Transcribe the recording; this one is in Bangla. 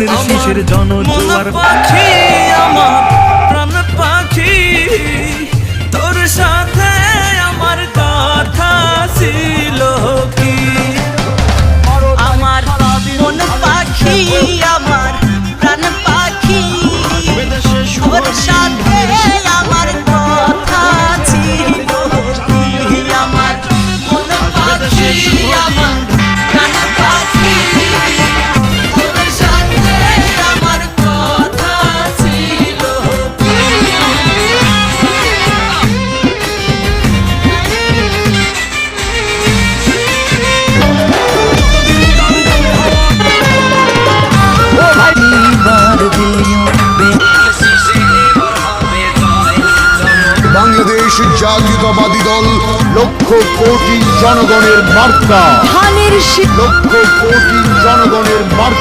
মনের শিশের জনজোয়ার পাখি আমার প্রাণ পাখি তোর সাথে আমার কথা ছিল কি আমার মন পাখি আমার প্রাণ পাখি তোর সাথে আমার কথা ছিল কি আমার মন পাখি আমার প্রাণ পাখি তোর সাথে আমার কথা ছিল কি বাংলাদেশ জাতীয়তাবাদী দল লক্ষ কোটি জনগণের মার্কা, লক্ষ কোটি জনগণের মার্কা।